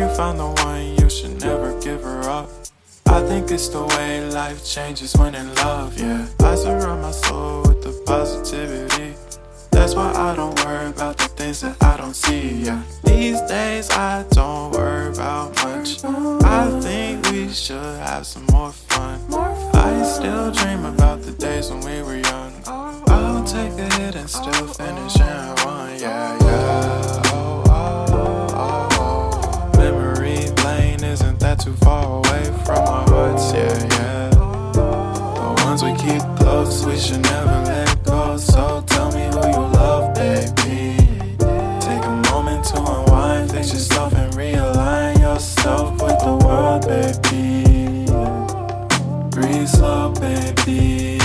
you found the one, you should never give her up. I think it's the way life changes when in love, yeah. I surround my soul with the positivity. That's why I don't worry about the things that I don't see, yeah. These days I don't worry about much. I think we should have some more fun. I still dream about the days when we were young. I'll take a hit and still finish and one, yeah, yeah. Oh, oh, oh, oh. Memory lane, isn't that too far away from our hearts, yeah, yeah. The ones we keep close, we should never let go. So tell me who you love, baby. Take a moment to unwind, fix yourself and realign yourself with the world, baby. Breathe slow, baby.